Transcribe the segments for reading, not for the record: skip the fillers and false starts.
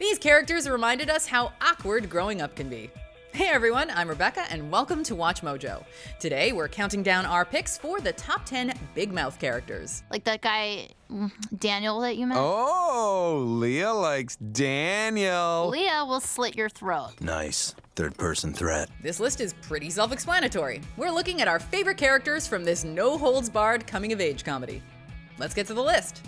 These characters reminded us how awkward growing up can be. Hey everyone, I'm Rebecca and welcome to Watch Mojo. Today we're counting down our picks for the top 10 big mouth characters. Like that guy, Daniel, that you met? Oh, Leah likes Daniel. Leah will slit your throat. Nice. Third-person threat. This list is pretty self-explanatory. We're looking at our favorite characters from this no-holds-barred coming-of-age comedy. Let's get to the list.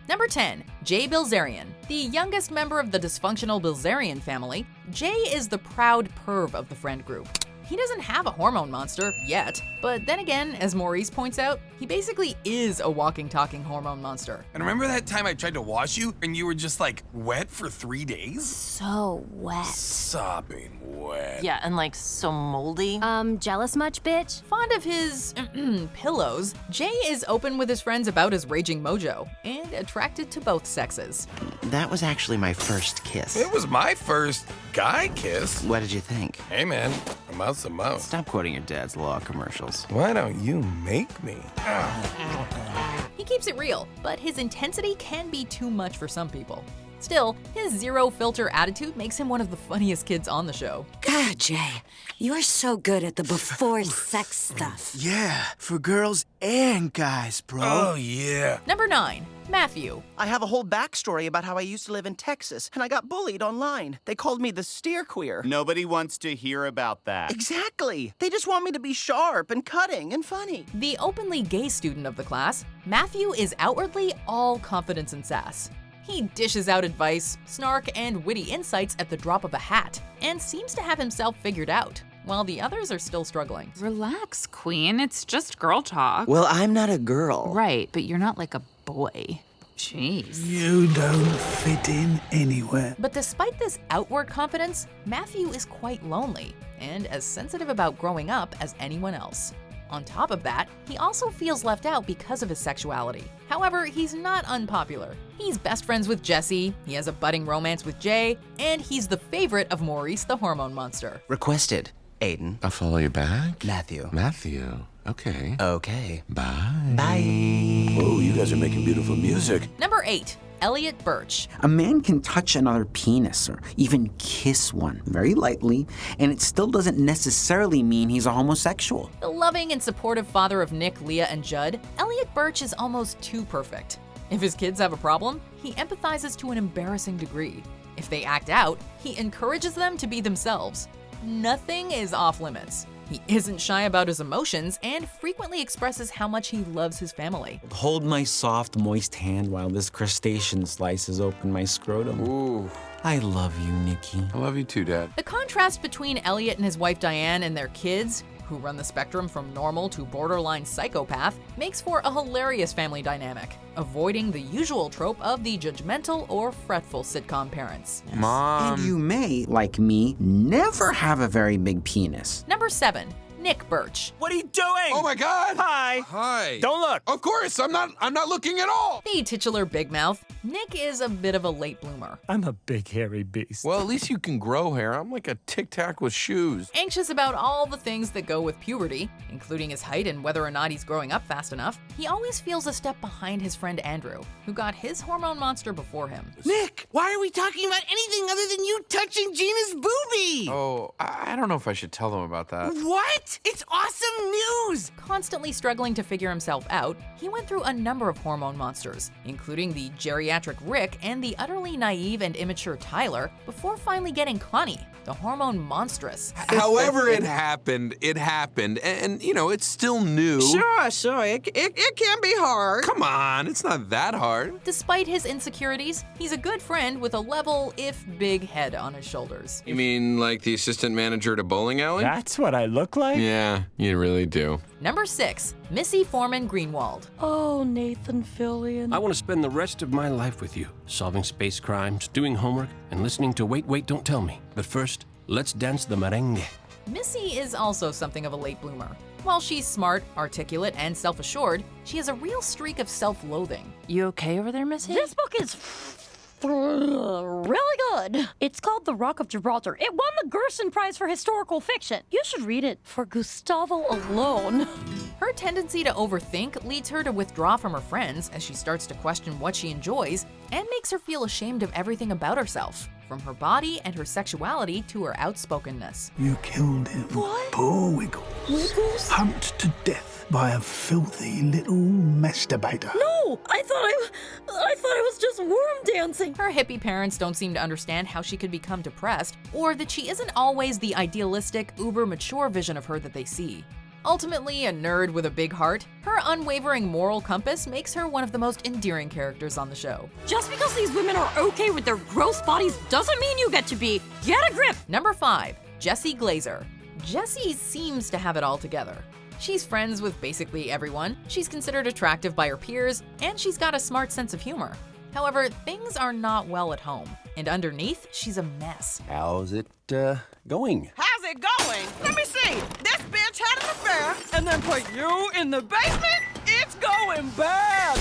Number 10, Jay Bilzerian. The youngest member of the dysfunctional Bilzerian family, Jay is the proud perv of the friend group. He doesn't have a hormone monster yet, but then again, as Maurice points out, he basically is a walking, talking hormone monster. And remember that time I tried to wash you and you were just like wet for 3 days? So wet. Sopping wet. Yeah, and like so moldy. Jealous much, bitch? Fond of his pillows, Jay is open with his friends about his raging mojo and attracted to both sexes. That was actually my first kiss. It was my first guy kiss. What did you think? Hey man, a mouth's a mouth. Stop quoting your dad's law commercials. Why don't you make me? He keeps it real, but his intensity can be too much for some people. Still, his zero-filter attitude makes him one of the funniest kids on the show. God, Jay, you're so good at the before-sex stuff. Yeah, for girls and guys, bro. Oh yeah. Number 9, Matthew. I have a whole backstory about how I used to live in Texas, and I got bullied online. They called me the steer queer. Nobody wants to hear about that. Exactly. They just want me to be sharp and cutting and funny. The openly gay student of the class, Matthew is outwardly all confidence and sass. He dishes out advice, snark, and witty insights at the drop of a hat, and seems to have himself figured out, while the others are still struggling. Relax, Queen. It's just girl talk. Well, I'm not a girl. Right, but you're not like a boy. Jeez. You don't fit in anywhere. But despite this outward confidence, Matthew is quite lonely, and as sensitive about growing up as anyone else. On top of that, he also feels left out because of his sexuality. However, he's not unpopular. He's best friends with Jessi, he has a budding romance with Jay, and he's the favorite of Maurice the hormone monster. Requested. Aiden. I'll follow you back. Matthew. Matthew. Okay. Okay. Bye. Bye. Oh, you guys are making beautiful music. Number 8, Elliot Birch. A man can touch another penis or even kiss one very lightly, and it still doesn't necessarily mean he's a homosexual. The loving and supportive father of Nick, Leah, and Judd, Elliot Birch is almost too perfect. If his kids have a problem, he empathizes to an embarrassing degree. If they act out, he encourages them to be themselves. Nothing is off limits. He isn't shy about his emotions and frequently expresses how much he loves his family. Hold my soft, moist hand while this crustacean slices open my scrotum. Ooh. I love you, Nikki. I love you too, Dad. The contrast between Elliot and his wife Diane and their kids, who run the spectrum from normal to borderline psychopath, makes for a hilarious family dynamic, avoiding the usual trope of the judgmental or fretful sitcom parents. Mom. And you may, like me, never have a very big penis. Number 7, Nick Birch. What are you doing? Oh my God. Hi. Hi. Don't look. Of course, I'm not looking at all. The titular big mouth, Nick is a bit of a late bloomer. I'm a big hairy beast. Well, at least you can grow hair. I'm like a tic-tac with shoes. Anxious about all the things that go with puberty, including his height and whether or not he's growing up fast enough, he always feels a step behind his friend Andrew, who got his hormone monster before him. Nick, why are we talking about anything other than you touching Gina's boobie? Oh, I don't know if I should tell them about that. What? It's awesome news! Constantly struggling to figure himself out, he went through a number of hormone monsters, including the geriatric Rick and the utterly naive and immature Tyler, before finally getting Connie, the hormone monstress. However it happened, and you know, it's still new. Sure. It can be hard. Come on, it's not that hard. Despite his insecurities, he's a good friend with a level, if big, head on his shoulders. You mean like the assistant manager at a bowling alley? That's what I look like? Yeah, you really do. Number 6, Missy Foreman-Greenwald. Oh, Nathan Fillion. I want to spend the rest of my life with you, solving space crimes, doing homework, and listening to Wait, Wait, Don't Tell Me. But first, let's dance the merengue. Missy is also something of a late bloomer. While she's smart, articulate, and self-assured, she has a real streak of self-loathing. You okay over there, Missy? This book is really good. It's called The Rock of Gibraltar. It won the Gerson Prize for Historical Fiction. You should read it for Gustavo alone. Her tendency to overthink leads her to withdraw from her friends as she starts to question what she enjoys and makes her feel ashamed of everything about herself, from her body and her sexuality to her outspokenness. You killed him. What? Poor Wiggle. Wiggles? Humped to death by a filthy little masturbator. No! I thought it was just worm dancing. Her hippie parents don't seem to understand how she could become depressed, or that she isn't always the idealistic, uber-mature vision of her that they see. Ultimately, a nerd with a big heart, her unwavering moral compass makes her one of the most endearing characters on the show. Just because these women are okay with their gross bodies doesn't mean you get to be. Get a grip! Number 5, Jessi Glaser. Jessi seems to have it all together. She's friends with basically everyone, she's considered attractive by her peers, and she's got a smart sense of humor. However, things are not well at home, and underneath, she's a mess. How's it going? How's it going? Let me see. This bitch had an affair and then put you in the basement? It's going bad.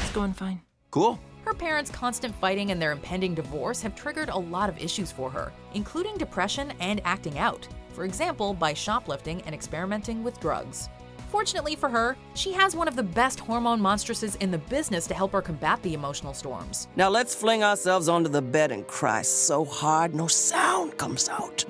It's going fine. Cool. Her parents' constant fighting and their impending divorce have triggered a lot of issues for her, including depression and acting out. For example, by shoplifting and experimenting with drugs. Fortunately for her, she has one of the best hormone monstresses in the business to help her combat the emotional storms. Now let's fling ourselves onto the bed and cry so hard no sound comes out.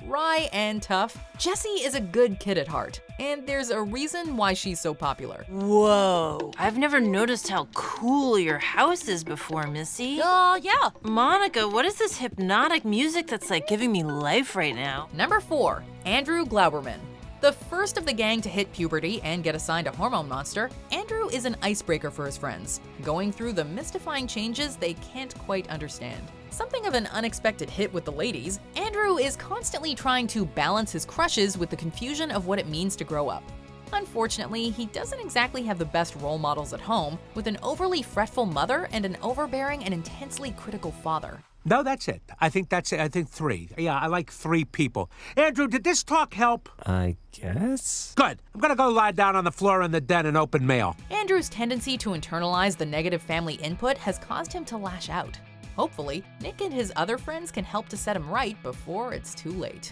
Wry and tough, Jessi is a good kid at heart, and there's a reason why she's so popular. Whoa. I've never noticed how cool your house is before, Missy. Yeah. Monica, what is this hypnotic music that's like giving me life right now? Number 4, Andrew Glouberman. The first of the gang to hit puberty and get assigned a hormone monster, Andrew is an icebreaker for his friends, going through the mystifying changes they can't quite understand. Something of an unexpected hit with the ladies, Andrew is constantly trying to balance his crushes with the confusion of what it means to grow up. Unfortunately, he doesn't exactly have the best role models at home, with an overly fretful mother and an overbearing and intensely critical father. No, that's it. I think that's it. I think 3. Yeah, I like 3 people. Andrew, did this talk help? I guess. Good. I'm gonna go lie down on the floor in the den and open mail. Andrew's tendency to internalize the negative family input has caused him to lash out. Hopefully, Nick and his other friends can help to set him right before it's too late.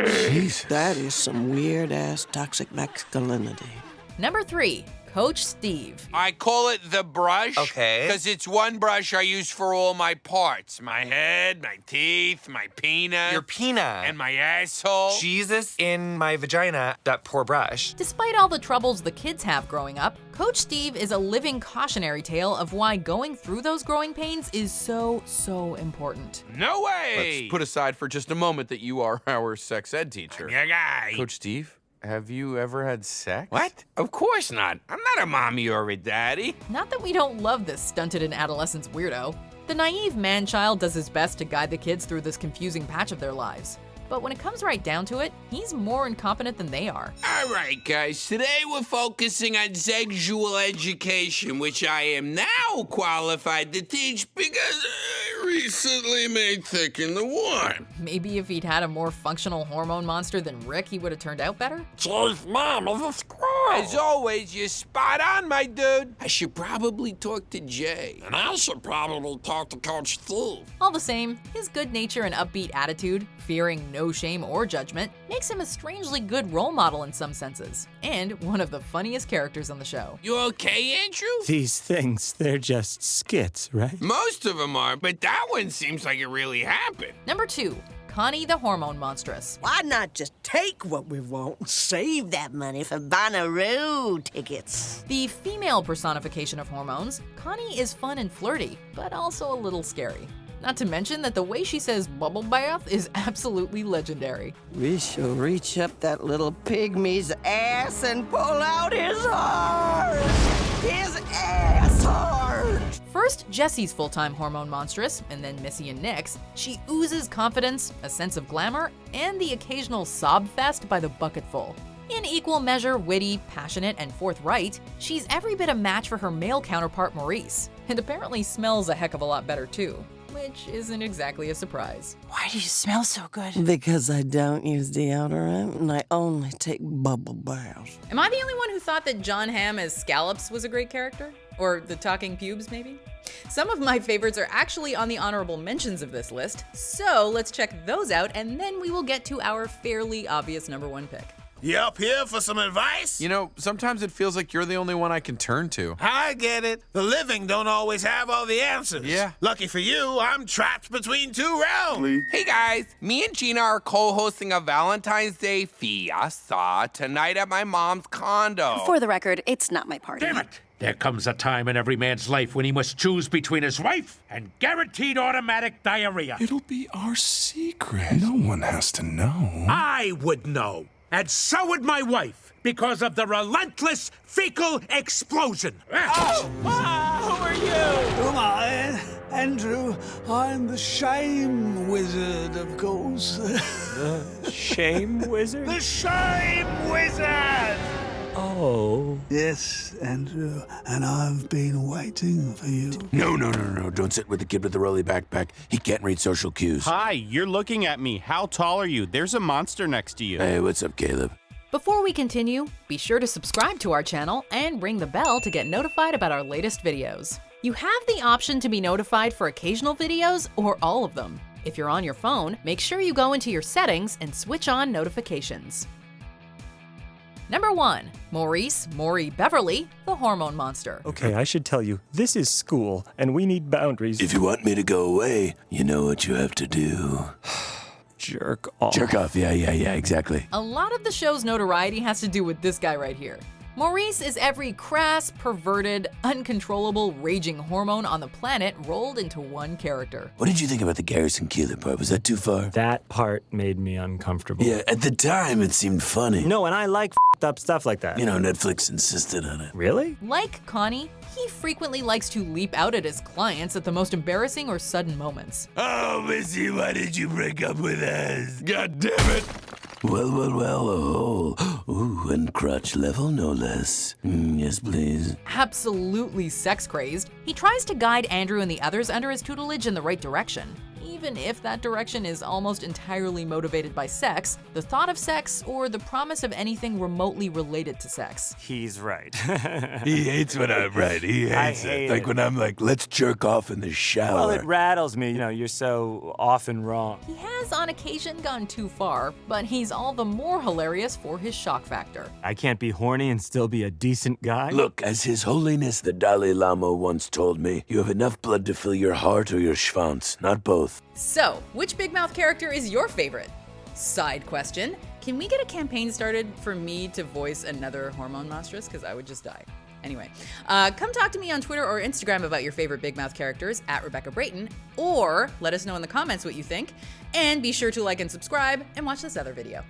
Jesus. That is some weird-ass toxic masculinity. Number 3, Coach Steve. I call it the brush. Okay. Because it's one brush I use for all my parts. My head, my teeth, my peanut. Your peanut. And my asshole. Jesus in my vagina. That poor brush. Despite all the troubles the kids have growing up, Coach Steve is a living cautionary tale of why going through those growing pains is so important. No way! Let's put aside for just a moment that you are our sex ed teacher. Yeah, guy. Coach Steve, have you ever had sex? What? Of course not. I'm not a mommy or a daddy. Not that we don't love this stunted in adolescence weirdo. The naive man-child does his best to guide the kids through this confusing patch of their lives. But when it comes right down to it, he's more incompetent than they are. All right, guys. Today we're focusing on sexual education, which I am now qualified to teach because I recently made thick in the warm. Maybe if he'd had a more functional hormone monster than Rick, he would have turned out better? Chief Mom of a squirrel. As always, you're spot on, my dude. I should probably talk to Jay. And I should probably talk to Coach Steve. All the same, his good nature and upbeat attitude, fearing no shame or judgment, makes him a strangely good role model in some senses, and one of the funniest characters on the show. You okay, Andrew? These things, they're just skits, right? Most of them are, but that one seems like it really happened. Number 2, Connie the Hormone Monstress. Why not just take what we want and save that money for Bonnaroo tickets? The female personification of hormones, Connie is fun and flirty, but also a little scary. Not to mention that the way she says bubble bath is absolutely legendary. We shall reach up that little pygmy's ass and pull out his heart! His ass heart! First, Jessi's full-time hormone monstress, and then Missy and Nick's, she oozes confidence, a sense of glamour, and the occasional sob fest by the bucketful. In equal measure witty, passionate, and forthright, she's every bit a match for her male counterpart Maurice, and apparently smells a heck of a lot better too. Which isn't exactly a surprise. Why do you smell so good? Because I don't use deodorant and I only take bubble baths. Am I the only one who thought that John Hamm as Scallops was a great character? Or the talking pubes, maybe? Some of my favorites are actually on the honorable mentions of this list, so let's check those out and then we will get to our fairly obvious number 1 pick. You up here for some advice? You know, sometimes it feels like you're the only one I can turn to. I get it. The living don't always have all the answers. Yeah. Lucky for you, I'm trapped between 2 realms. Hey guys, me and Gina are co-hosting a Valentine's Day fiesta tonight at my mom's condo. For the record, it's not my party. Damn it! There comes a time in every man's life when he must choose between his wife and guaranteed automatic diarrhea. It'll be our secret. No one has to know. I would know. And so would my wife, because of the relentless fecal explosion. Oh, who are you? Who am I? Andrew. I'm the shame wizard, of course. The shame wizard? The shame wizard! Oh. Yes, Andrew, and I've been waiting for you. No. Don't sit with the kid with the rolly backpack. He can't read social cues. Hi, you're looking at me. How tall are you? There's a monster next to you. Hey, what's up, Caleb? Before we continue, be sure to subscribe to our channel and ring the bell to get notified about our latest videos. You have the option to be notified for occasional videos or all of them. If you're on your phone, make sure you go into your settings and switch on notifications. Number 1, Maurice Maury Beverley, the hormone monster. Okay, I should tell you, this is school, and we need boundaries. If you want me to go away, you know what you have to do. Jerk off. Jerk off, yeah, exactly. A lot of the show's notoriety has to do with this guy right here. Maurice is every crass, perverted, uncontrollable, raging hormone on the planet rolled into one character. What did you think about the Garrison Keillor part? Was that too far? That part made me uncomfortable. Yeah, at the time it seemed funny. No, and I like up stuff like that. You know, Netflix insisted on it. Really? Like Connie, he frequently likes to leap out at his clients at the most embarrassing or sudden moments. Oh, Missy, why did you break up with us? God damn it! Well, oh. Ooh, and crotch level, no less. Yes, please. Absolutely sex-crazed, he tries to guide Andrew and the others under his tutelage in the right direction. Even if that direction is almost entirely motivated by sex, the thought of sex, or the promise of anything remotely related to sex. He's right. He hates when I'm right. He hates it. Like when I'm like, let's jerk off in the shower. Well, it rattles me. You know, you're so often wrong. He has on occasion gone too far, but he's all the more hilarious for his shock factor. I can't be horny and still be a decent guy? Look, as His Holiness the Dalai Lama once told me, you have enough blood to fill your heart or your schwanz, not both. So, which Big Mouth character is your favorite? Side question, can we get a campaign started for me to voice another hormone monstress? Because I would just die. Anyway, come talk to me on Twitter or Instagram about your favorite Big Mouth characters at Rebecca Brayton, or let us know in the comments what you think. And be sure to like and subscribe and watch this other video.